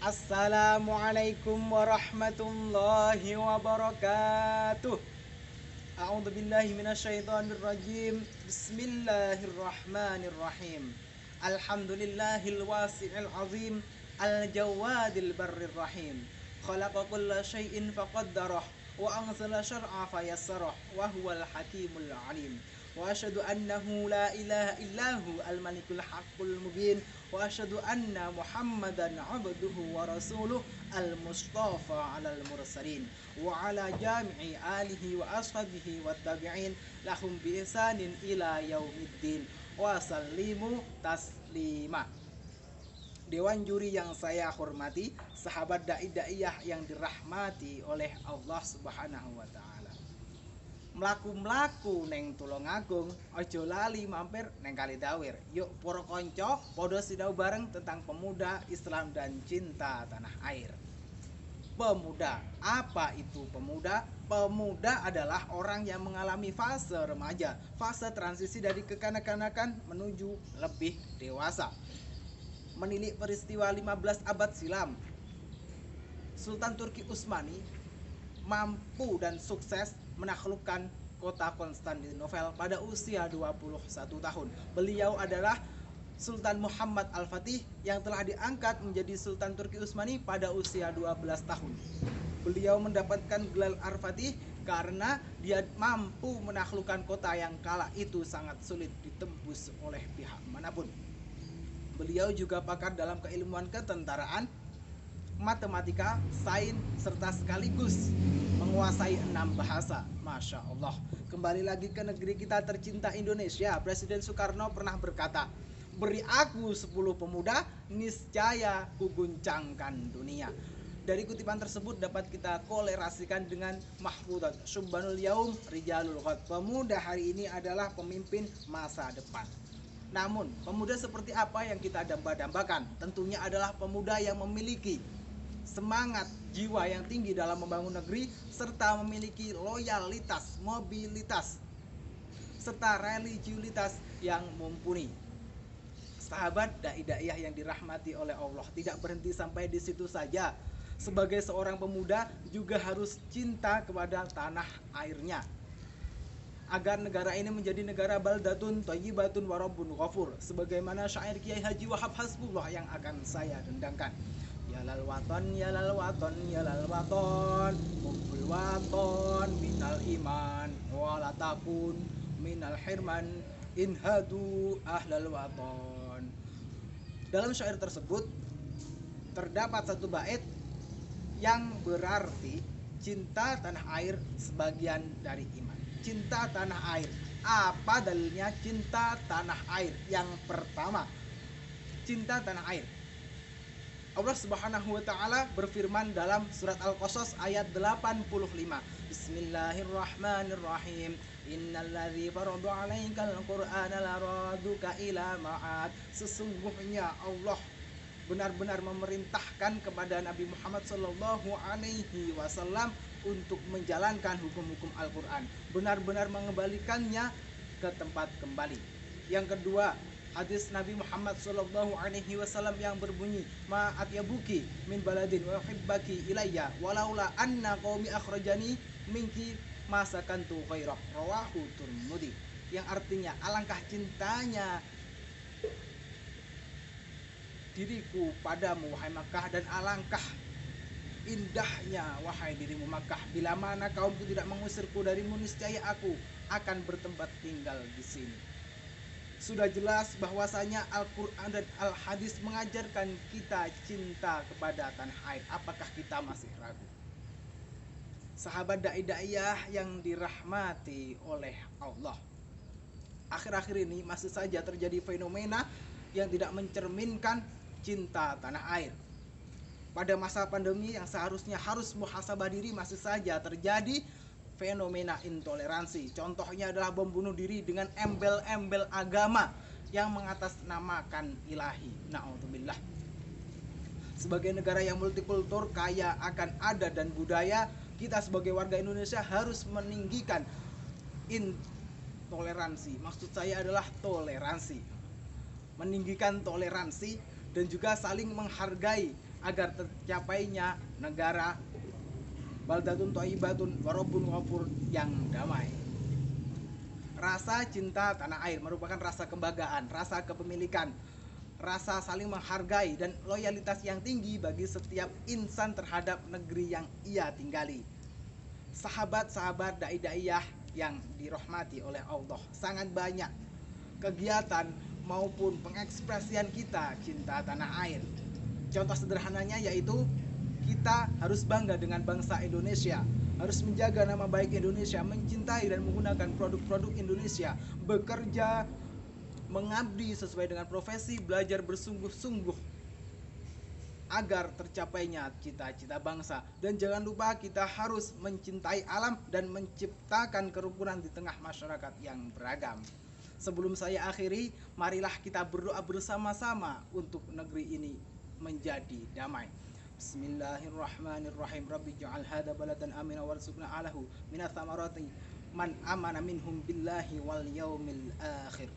Assalamualaikum warahmatullahi wabarakatuh. A'udzu billahi minasyaitonir rajim. Bismillahirrahmanirrahim. Alhamdulillahil wasi'il azim, al-jawadil barrir rahim. Khalaqa kulla syai'in faqaddarah wa anzala syar'a fayassarah wa huwal hakimul alim. Wa asyhadu annahu la ilaha illahu al-malikul haqqul mubin wa asyhadu anna Muhammadan abduhu wa rasuluh al-mustafa 'alal mursalin wa 'ala jami'i alihi wa ashabihi wa tabi'in lahum bi ihsanin ila yaumiddin wa sallimu taslima. Dewan juri yang saya hormati, sahabat dai-daiyah yang dirahmati oleh Allah Subhanahu wa taala. Mlaku-mlaku neng Tulungagung, ojo lali mampir neng Kalidawir. Yuk para kanca padha sinau bareng tentang pemuda, Islam dan cinta tanah air. Pemuda, apa itu pemuda? Pemuda adalah orang yang mengalami fase remaja, fase transisi dari kekanak-kanakan menuju lebih dewasa. Menilik peristiwa 15 abad silam, Sultan Turki Utsmani mampu dan sukses menaklukkan kota Konstantinopel pada usia 21 tahun. Beliau adalah Sultan Muhammad Al-Fatih yang telah diangkat menjadi Sultan Turki Utsmani pada usia 12 tahun. Beliau mendapatkan gelar Al-Fatih karena dia mampu menaklukkan kota yang kala itu sangat sulit ditembus oleh pihak manapun. Beliau juga pakar dalam keilmuan ketentaraan, matematika, sains, serta sekaligus menguasai 6 bahasa. Masya Allah. Kembali lagi ke negeri kita tercinta Indonesia. Presiden Soekarno pernah berkata, beri aku 10 pemuda, niscaya kuguncangkan dunia. Dari kutipan tersebut dapat kita kolerasikan dengan Mahfudat Subhanul Yaum Rijalul Ghad. Pemuda hari ini adalah pemimpin masa depan. Namun, pemuda seperti apa yang kita damba-dambakan? Tentunya adalah pemuda yang memiliki semangat jiwa yang tinggi dalam membangun negeri, serta memiliki loyalitas, mobilitas, serta religiulitas yang mumpuni. Sahabat dai-daiyah yang dirahmati oleh Allah, tidak berhenti sampai di situ saja. Sebagai seorang pemuda juga harus cinta kepada tanah airnya, agar negara ini menjadi negara baldatun thayyibatun wa rabbun ghafur, sebagaimana syair Kiai Haji Wahab Hasbullah yang akan saya dendangkan. Ya lal waton, ya lal waton, ya lal waton, hubbul waton minal iman wala takun minal hirman inhadu ahlal waton. Dalam syair tersebut terdapat satu bait yang berarti cinta tanah air sebagian dari iman. Cinta tanah air, apa dalilnya cinta tanah air? Yang pertama, cinta tanah air, Allah Subhanahu wa taala berfirman dalam surat Al-Qasas ayat 85. Bismillahirrahmanirrahim. Innalladzi farada 'alaikal Qur'ana laraduka ila ma'ad. Sesungguhnya Allah benar-benar memerintahkan kepada Nabi Muhammad sallallahu alaihi wasallam untuk menjalankan hukum-hukum Al-Qur'an, benar-benar mengembalikannya ke tempat kembali. Yang kedua, hadis Nabi Muhammad sallallahu alaihi wasallam yang berbunyi, ma atyabuki min baladin wa uhibbaki ilayya walaula anna qaumi akhrajani minki masakantu ghairah, rawahu Tirmidzi. Yang artinya, alangkah cintanya diriku padamu wahai Makkah, dan alangkah indahnya wahai dirimu Makkah, bila mana kaumku tidak mengusirku darimu, niscaya aku akan bertempat tinggal di sini. Sudah jelas bahwasanya Al-Quran dan Al-Hadis mengajarkan kita cinta kepada tanah air. Apakah kita masih ragu? Sahabat dai-daiyah yang dirahmati oleh Allah, akhir-akhir ini masih saja terjadi fenomena yang tidak mencerminkan cinta tanah air. Pada masa pandemi yang seharusnya harus muhasabah diri, masih saja terjadi fenomena intoleransi. Contohnya adalah bom bunuh diri dengan embel-embel agama yang mengatasnamakan ilahi. Na'udzubillah. Sebagai negara yang multikultur, kaya akan adat dan budaya, kita sebagai warga Indonesia harus meninggikan intoleransi. Maksud saya adalah toleransi. Meninggikan toleransi dan juga saling menghargai agar tercapainya negara baldatun thayyibatun warabun ghafur yang damai. Rasa cinta tanah air merupakan rasa kebanggaan, rasa kepemilikan, rasa saling menghargai dan loyalitas yang tinggi bagi setiap insan terhadap negeri yang ia tinggali. Sahabat-sahabat dai-daiyah yang dirahmati oleh Allah, sangat banyak kegiatan maupun pengekspresian kita cinta tanah air. Contoh sederhananya yaitu kita harus bangga dengan bangsa Indonesia, harus menjaga nama baik Indonesia, mencintai dan menggunakan produk-produk Indonesia, bekerja, mengabdi sesuai dengan profesi, belajar bersungguh-sungguh agar tercapainya cita-cita bangsa. Dan jangan lupa kita harus mencintai alam dan menciptakan kerukunan di tengah masyarakat yang beragam. Sebelum saya akhiri, marilah kita berdoa bersama-sama untuk negeri ini menjadi damai. Bismillahirrahmanirrahim. Rabbi ja'al hadha baladan amina warzuqna alahu minats thamarati man amana minhum billahi wal yaumil akhir.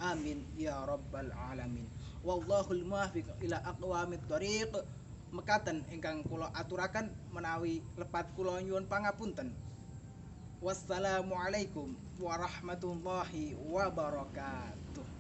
Amin ya rabbal alamin. Wallahul muwaffiq ila aqwamit thoriq. Mekaten ingkang kula aturaken menawi lepat kula nyuwun pangapunten. Wassalamualaikum warahmatullahi wabarakatuh.